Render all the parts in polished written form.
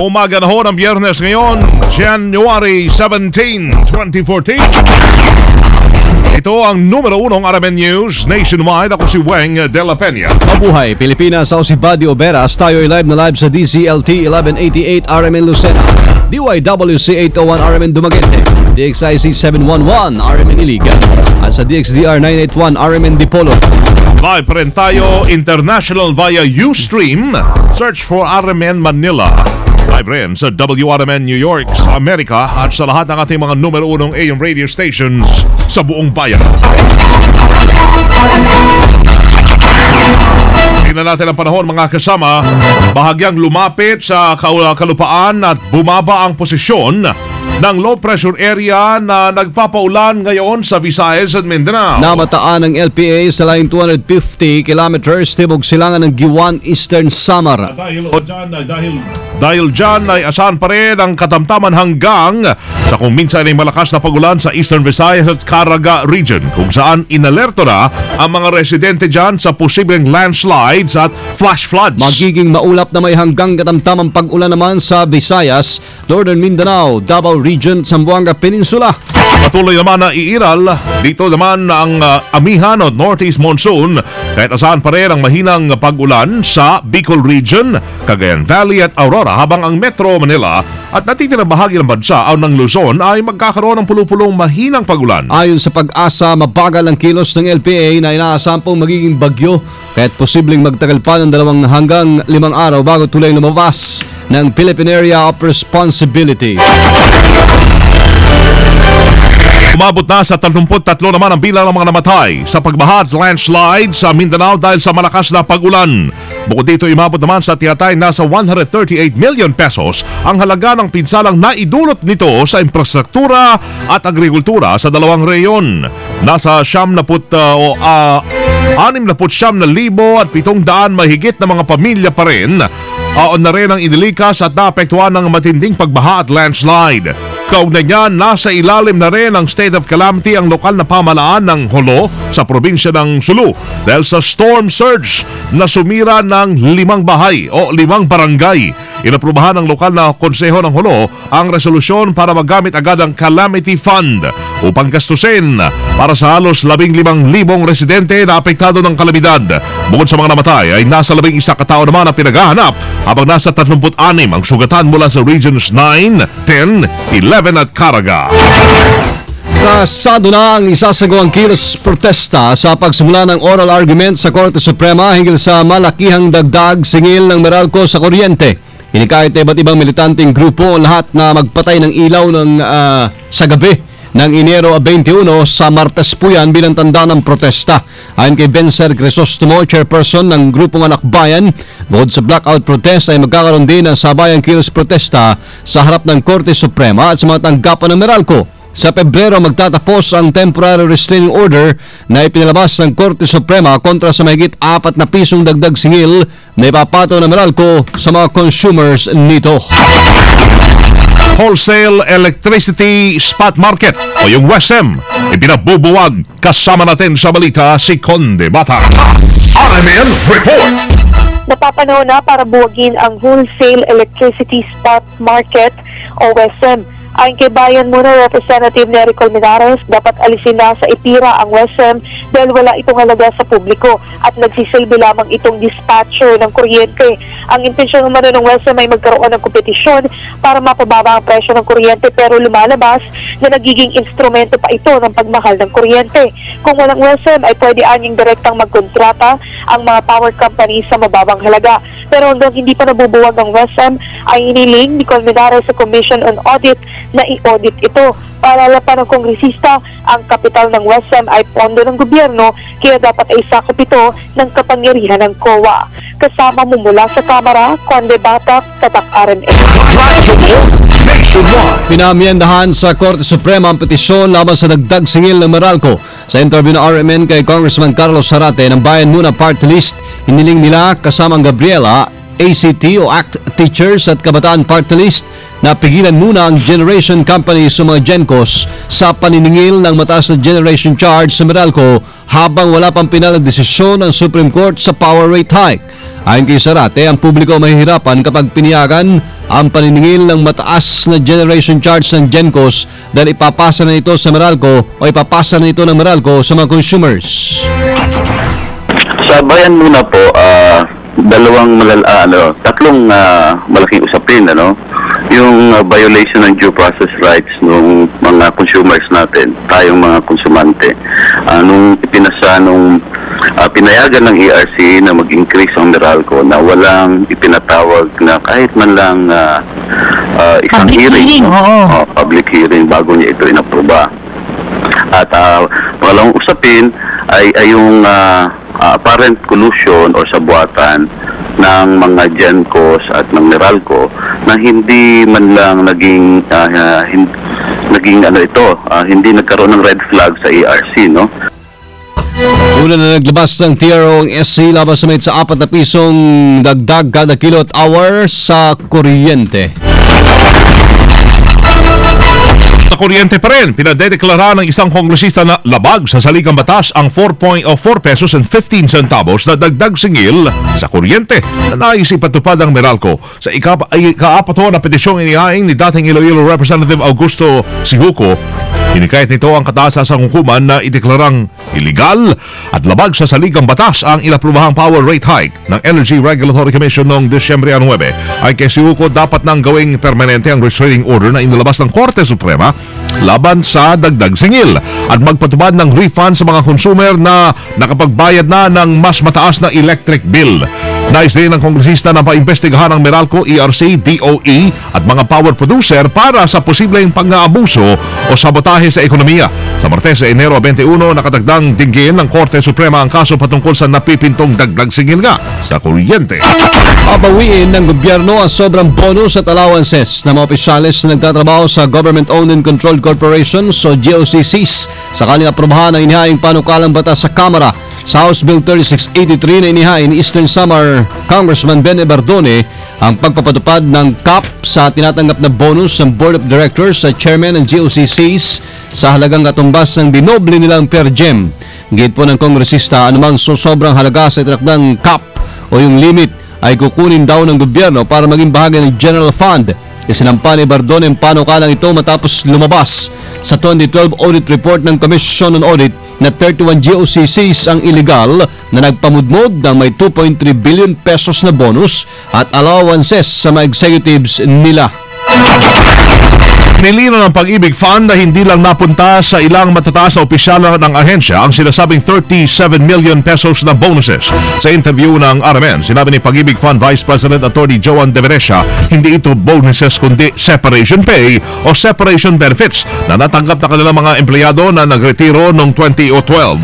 umaga na ho ng Biyernes ngayon, January 17, 2014. Ito ang numero 1 RMN News Nationwide. Ako si Weng de la Peña. Mabuhay Pilipinas, ako si Buddy Oberas. Tayo ay live na live sa DCLT 1188 RMN Lucena, DYWC 801 RMN Dumaguete, DXIC 711 RMN Iligan, at sa DXDR 981 RMN Dipolo. Live pa rin tayo international via Ustream. Search for RMN Manila. Live rin sa WRMN New York sa Amerika at sa lahat ng ating mga numero 1 AM radio stations sa buong bayan. Tingnan natin ang panahon, mga kasama. Bahagyang lumapit sa kalupaan at bumaba ang posisyon ng low pressure area na nagpapaulan ngayon sa Visayas at Mindanao. Namataan ng LPA sa laing 250 kilometers tibok silangan ng Giwan, Eastern Samar. Dahil dyan ay asahan pa rin ang katamtaman hanggang sa kung minsan ay malakas na pagulan sa Eastern Visayas at Caraga region, kung saan inalerto na ang mga residente dyan sa posibleng landslides at flash floods. Magiging maulap na may hanggang katamtamang pag-ulan naman sa Visayas, Northern Mindanao, Davao Region, Zamboanga Peninsula. Patuloy naman na iiral dito naman ang amihan o northeast monsoon, kahit asahan pa rin ang mahinang pag-ulan sa Bicol Region, Cagayan Valley at Aurora, habang ang Metro Manila at natitirang bahagi ng bansa o ng Luzon ay magkakaroon ng pulupulong mahinang pag-ulan. Ayon sa Pag-asa, mabagal ang kilos ng LPA na inaasahan pong magiging bagyo, kahit posibleng magtagal pa ng 2 hanggang 5 araw bago tulay lumabas ng Philippine Area of Responsibility. Umabot na sa 33 naman ang bilang ng mga namatay sa pagbaha at landslide sa Mindanao dahil sa malakas na pag-ulan. Bukod dito, umabot naman sa tiyatay nasa 138 million pesos ang halaga ng pinsalang naidulot nito sa infrastruktura at agrikultura sa 2 reyon. Nasa 69,700 mahigit na mga pamilya pa rin na rin ang inilikas at naapektuhan ng matinding pagbaha at landslide. Kaugnay niyan, nasa ilalim na rin ang state of calamity ang lokal na pamahalaan ng Jolo sa probinsya ng Sulu dahil sa storm surge na sumira ng 5 bahay o 5 barangay. Inaprubahan ng lokal na konseho ng Jolo ang resolusyon para magamit agad ang Calamity Fund upang gastusin para sa halos 15,000 residente na apektado ng kalamidad. Bukod sa mga namatay ay nasa 11 katao naman ang pinaghahanap, habang nasa 36 ang sugatan mula sa Regions 9, 10, 11 at Caraga. Kasado na ang isasagawang kilos protesta sa pagsimula ng oral argument sa Korte Suprema hinggil sa malakihang dagdag singil ng Meralco sa kuryente. Inikahit na iba't ibang militanteng grupo lahat na magpatay ng ilaw sa gabi ng Enero 21 sa Martes po yan bilang tanda ng protesta. Ayon kay Benzer Crisostomo, chairperson ng Grupong Anak Bayan, bukod sa blackout protest ay magkakaroon din ng sabayang kilos protesta sa harap ng Korte Suprema at sa mga tanggapan ng Meralco. Sa Pebrero magtatapos ang temporary restraining order na ipinalabas ng Korte Suprema kontra sa mahigit 4 na pisong dagdag singil na ipapato ng Meralco sa mga consumers nito. Wholesale Electricity Spot Market o yung WESM ipinabubuwag. Kasama natin sa balita si Conde Bata. RMN Report. Napapanahon na para buwagin ang Wholesale Electricity Spot Market o WESM. Ayon kay Bayan Muna Representative Nery Colmenares, dapat alisin na sa IPIRA ang WESM dahil wala itong halaga sa publiko at nagsisilbi lamang itong dispatcher ng kuryente. Ang intensyon naman ng WESM ay magkaroon ng kompetisyon para mapababa ang presyo ng kuryente, pero lumalabas na nagiging instrumento pa ito ng pagmahal ng kuryente. Kung walang WESM ay pwede anyang direktang magkontrata ang mga power companies sa mababang halaga. Pero hanggang hindi pa nabubuwag ang WESM ay hiniling ni Colmenares sa Commission on Audit na i-audit ito. Paalala pa ng kongresista, ang kapital ng WESM ay pondo ng gobyerno, kaya dapat ay sakop ito ng kapangyarihan ng COA. Kasama mo mula sa Kamara, Conde Batak, Tatak RMN. Pinamiyandahan sa Korte Suprema ang petisyon laban sa dagdag singil ng Meralco. Sa interview ng RMN kay Congressman Carlos Zarate ng Bayan Muna Party List, hiniling nila kasamang Gabriela, ACT o Act Teachers at Kabataan Party List na pigilan muna ang generation companies sa mga GenCos sa paniningil ng mataas na generation charge sa Meralco habang wala pang pinalang desisyon ng Supreme Court sa power rate hike. Ayon kay Zarate, ang publiko mahihirapan kapag piniyagan ang paniningil ng mataas na generation charge ng GenCos dahil ipapasa na ito sa Meralco o ipapasa na ito ng Meralco sa mga consumers. Sa bayan muna po, tatlong malaking usapin, yung violation ng due process rights ng mga consumers natin, tayong mga konsumante. Nung ipinasa pinayagan ng ERC na mag-increase ang Meralco na walang ipinatawag na kahit man lang isang hearing, public hearing bago niya ito inaproba. At walang usapin ay yung apparent collusion o sabuatan ng mga GenCos at ng Meralco na hindi man lang naging hindi nagkaroon ng red flag sa ERC, Una na naglabas ng TRO ang SC laban sa may sa 4 na pisong dagdag kada kilowatt hour sa kuryente. Sa kuryente pa rin, pinadedeklara ng isang kongresista na labag sa saligang batas ang 4 pesos and 15 centavos na dagdag singil sa kuryente na nais ipatupad ang Meralco. Sa ika-4 na petisyong inihaing ni dating Iloilo Representative Augusto Sihuco, hinikayat nito ang kataas sa hukuman na ideklarang iligal at labag sa saligang batas ang inaprubahang power rate hike ng Energy Regulatory Commission noong Disyembre 9. Ay kay Sihuco, dapat nang gawing permanente ang restraining order na inilabas ng Korte Suprema laban sa dagdag singil at magpatupad ng refund sa mga consumer na nakapagbayad na ng mas mataas na electric bill. Nais din ng kongresista na paimbestigahan ng Meralco, ERC, DOE at mga power producer para sa posibleng pang-aabuso o sabotahe sa ekonomiya. Sa Martes, Enero 21, nakatagdang dinggin ng Korte Suprema ang kaso patungkol sa napipintong dagdag singil nga sa kuryente. Pabawiin ng gobyerno ang sobrang bonus at allowances ng mga opisyalis na nagtatrabaho sa Government-Owned and Controlled Corporations o GOCCs sakaling aprobahan ang inihaing panukalang batas sa Kamara. Sa House Bill 3683 na inihain ni Eastern Samar Congressman Ben Bardone ang pagpapatupad ng cap sa tinatanggap na bonus ng Board of Directors sa Chairman ng GOCCs sa halagang katumbas ng dinoble nilang per diem. Gate po ng kongresista, anumang sobrang halaga sa itinakdang cap o yung limit ay kukunin daw ng gobyerno para maging bahagi ng General Fund. Isinampa ni Bardone ang panukalang ito matapos lumabas sa 2012 audit report ng Commission on Audit na 31 GOCCs ang illegal na nagpamudmod ng may 2.3 billion pesos na bonus at allowances sa mga executives nila. Nilino ng Pag-ibig Fund na hindi lang napunta sa ilang matataas na opisyal ng ahensya ang sinasabing 37 million pesos na bonuses. Sa interview ng RMN, sinabi ni Pag-ibig Fund Vice President Attorney Joan De Venecia, hindi ito bonuses kundi separation pay o separation benefits na natanggap na kanilang mga empleyado na nagretiro noong 2012.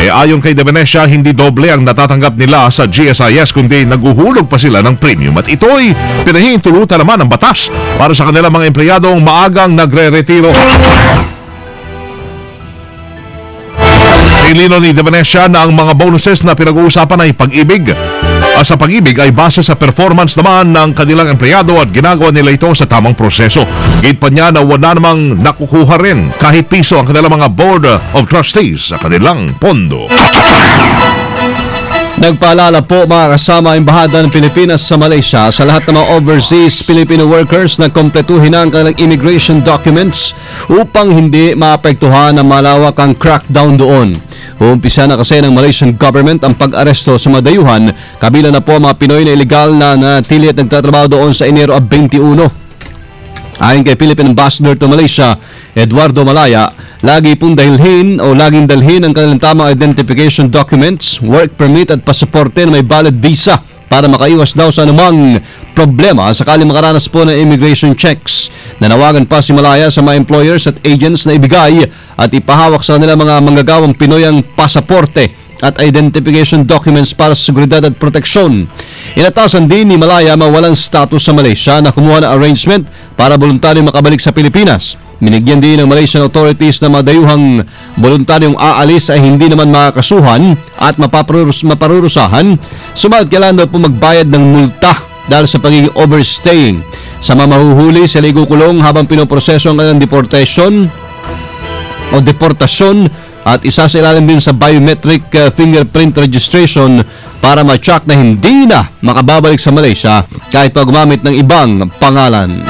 Ayon kay De Venecia, hindi doble ang natatanggap nila sa GSIS kundi naguhulog pa sila ng premium at ito'y pinahihintulutan naman ng batas para sa kanilang mga empleyadong maagang nagre-retiro. Nilino ni De Venecia na ang mga bonuses na pinag-uusapan ay Pag-ibig. Sa Pag-ibig ay base sa performance naman ng kanilang empleyado at ginagawa nila ito sa tamang proseso. Gate pa niya na wala namang nakukuha rin kahit piso ang kanilang mga Board of Trustees sa kanilang pondo. Nagpaalala po mga kasama ang Embahada ng Pilipinas sa Malaysia sa lahat ng mga overseas Filipino workers na kompletuhin ang kanilang immigration documents upang hindi maapektuhan ng malawak ang crackdown doon. Uumpisa na kasi ng Malaysian government ang pag-aresto sa mga dayuhan, kabila na po ang mga Pinoy na illegal na natili at nagtatrabaho doon sa Enero 21. Ayon kay Philippine Ambassador to Malaysia, Eduardo Malaya, laging dalhin ang kanilang tamang identification documents, work permit at pasaporte na may valid visa para makaiwas daw sa anumang problema sakaling makaranas po ng immigration checks. Nanawagan pa si Malaya sa mga employers at agents na ibigay at ipahawak sa kanilang mga manggagawang Pinoy ang pasaporte at identification documents para sa seguridad at proteksyon. Inatasan din ni Malaya mawalang status sa Malaysia na kumuha ng arrangement para voluntaryo makabalik sa Pilipinas. Minigyan din ng Malaysian authorities na mga dayuhang voluntaryong aalis ay hindi naman makakasuhan at maparurusahan. Sumalit kailangan daw po magbayad ng multa dahil sa pagiging overstaying. Sa mga mahuhuli, sila igukulong habang pinoproseso ang kanilang deportasyon at isa sa ilalim din sa biometric fingerprint registration para ma-check na hindi na makababalik sa Malaysia kahit pa gumamit ng ibang pangalan.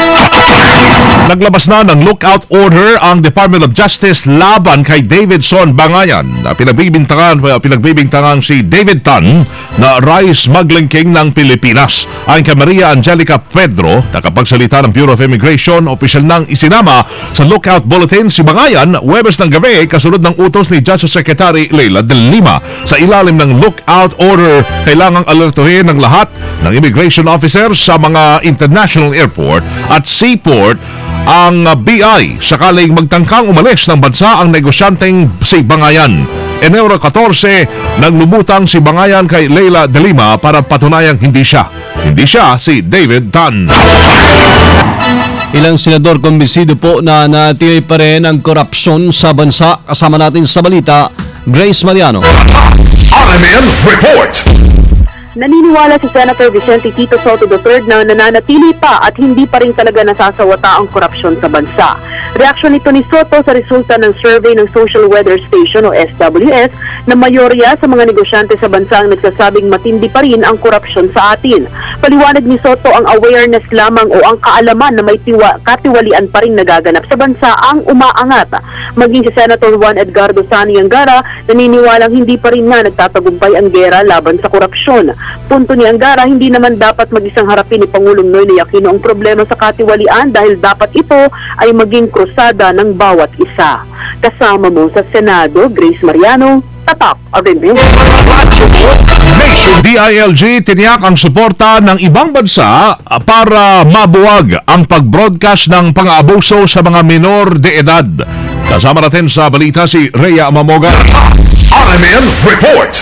Naglabas na ng lookout order ang Department of Justice laban kay Davidson Bangayan na pinagbibintangan si David Tan na rice smuggling king ng Pilipinas. Ayon kay Maria Angelica Pedro, nakapagsalita ng Bureau of Immigration, opisyal nang isinama sa lookout bulletin si Bangayan Huwebes ng gabi kasunod ng utos ni Justice Secretary Leila de Lima. Sa ilalim ng lookout order, kailangang alertuhin ng lahat ng immigration officers sa mga international airport at seaport ang BI sakaling magtangkang umalis ng bansa ang negosyanteng si Bangayan. Enero 14, nang lumutang si Bangayan kay Leila de Lima para patunayang hindi siya si David Tan. Ilang senador kumbinsido po na natili pa rin ang korupsyon sa bansa. Kasama natin sa balita, Grace Mariano. RMN Report! Naniniwala si Senator Vicente Tito Soto III na nananatili pa at hindi pa rin talaga nasasawata ang korupsyon sa bansa. Reaksyon nito ni Soto sa resulta ng survey ng Social Weather Station o SWS na mayorya sa mga negosyante sa bansa ang nagsasabing matindi pa rin ang korupsyon sa atin. Paliwanag ni Soto ang awareness lamang o ang kaalaman na may katiwalian pa rin nagaganap sa bansa ang umaangat. Maging si Senator Juan Edgardo Sani Angara naniniwalang hindi pa rin nga nagtatagumpay ang gera laban sa korupsyon. Punto ni Angara, hindi naman dapat mag-isang harapin ni Pangulong Noynoy Aquino ang problema sa katiwalian dahil dapat ito ay maging krusada ng bawat isa. Kasama mo sa Senado, Grace Mariano, Tatak RMN. Nation DILG tiniyak ang suporta ng ibang bansa para mabuwag ang pag-broadcast ng pang-aabuso sa mga minor de edad. Kasama natin sa balita si Rhea Mamoga. RMN Report!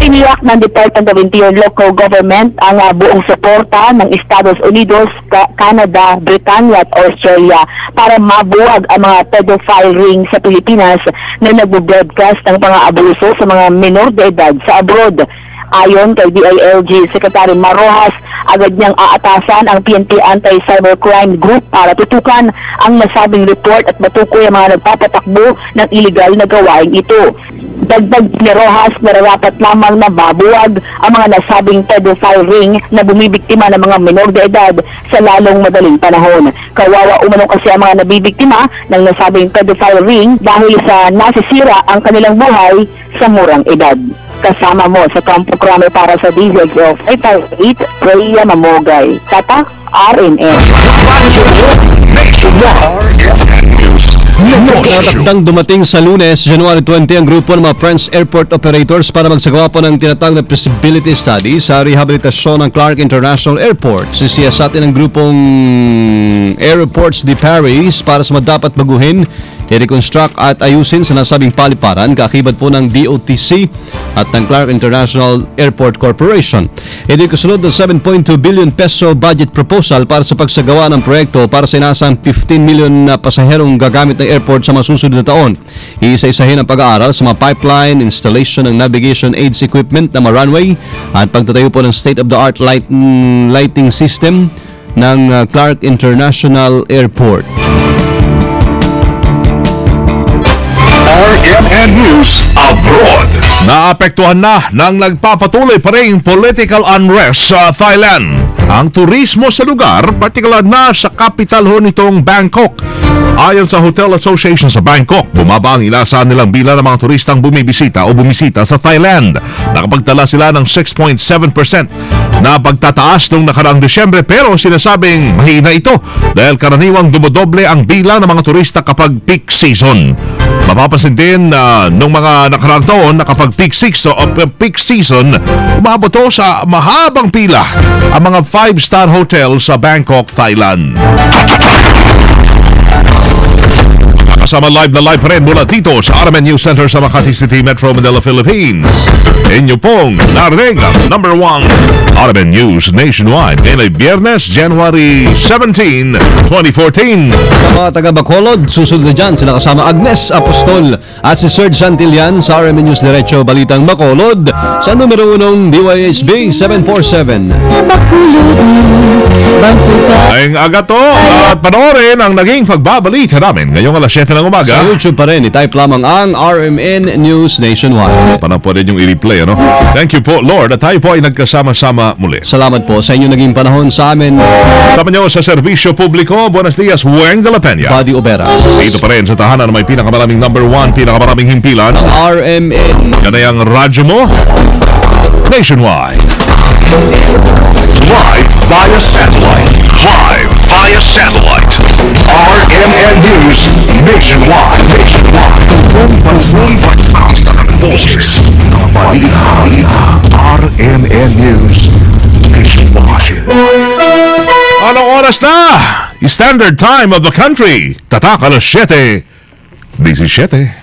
Tiniyak ng Department of Interior Local Government ang buong suporta ng Estados Unidos, Canada, Britanya at Australia para mabuwag ang mga pedophile ring sa Pilipinas na nagbo-broadcast ng pang-aabuso sa mga minor de edad sa abroad. Ayon kay DILG Secretary Marojas, agad niyang aatasan ang PNP Anti-Cybercrime Group para tutukan ang nasabing report at matukoy ang mga nagpapatakbo ng illegal na gawain ito. Dagdag ni Rojas na dapat lamang na babuwag ang mga nasabing pedophile ring na bumibiktima ng mga minor de edad sa lalong madaling panahon. Kawawa umano kasi ang mga nabibiktima ng nasabing pedophile ring dahil sa nasisira ang kanilang buhay sa murang edad. Kasama mo sa Kampo Krame para sa DZO 558, Rhea Mamogay. Tatak, RNN. Nakatakdang dumating sa Lunes, January 20 ang grupo ng mga French Airport Operators para magsagawa po ng tinatawag na feasibility study sa rehabilitasyon ng Clark International Airport. Sisiyasatin ang grupong Airports de Paris para sa dapat baguhin, i-reconstruct at ayusin sa nasabing paliparan, kakibat po ng DOTC at ng Clark International Airport Corporation. Ito kasunod ng 7.2 billion peso budget proposal para sa pagsagawa ng proyekto para sa inasang 15 million na pasaherong gagamit ng airport sa masusunod na taon. Iisa-isahin ang pag-aaral sa mga pipeline, installation ng navigation aids equipment na mga runway at pagtatayo po ng state-of-the-art lighting system ng Clark International Airport. RMN News Abroad. Naapektuhan na ng nagpapatuloy pa rin political unrest sa Thailand ang turismo sa lugar, partikular na sa capital ho nitong Bangkok. Ayon sa Hotel Association sa Bangkok, bumaba ang inaasahan nilang bilang ng mga turistang bumisita sa Thailand. Nakapagtala sila ng 6.7% na pagtataas noong nakaraang Desyembre, pero sinasabing mahina ito dahil karaniwang dumodoble ang bilang ng mga turista kapag peak season. Mapapansin din na noong mga nakaraang taon na kapag peak season, umabot sa mahabang pila ang mga 5-star hotel sa Bangkok, Thailand. Kasama live na live pa rin mula dito sa RMN News Center sa Makati City, Metro Manila, Philippines. Inyo pong narinig ang number 1 RMN News Nationwide. Ngayon ay Biyernes, January 17, 2014. Sa mga taga Bacolod, susunod na dyan sila kasama Agnes Apostol at si Serge Santillan sa RMN News Diretso Balitang Bacolod sa numero 1 DYHB 747. Ngayong aga to at panoorin ang naging pagbabalita namin ngayong alas 7 ng umaga. Sa YouTube pa rin, i-type lamang ang RMN News Nationwide. Parang pwede yung i-replay, ano? Thank you po, Lord, at tayo po ay nagkasama-sama muli. Salamat po sa inyong naging panahon sa amin. Kasama nyo sa serbisyo publiko, Buenos Dias, Weng de la Peña. Buddy Obera. Dito pa rin sa tahanan na may pinakamaraming number 1, pinakamaraming himpilan. RMN. Yan ay ang radyo mo, Nationwide. Live via satellite. Live via satellite. RMN News Nationwide. Buong bansa ang boses ng balita. RMN News Nationwide. Anong oras na? Standard time of the country. Tatak alas 7. 17.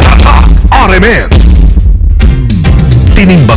Tatak RMN. Tinimbang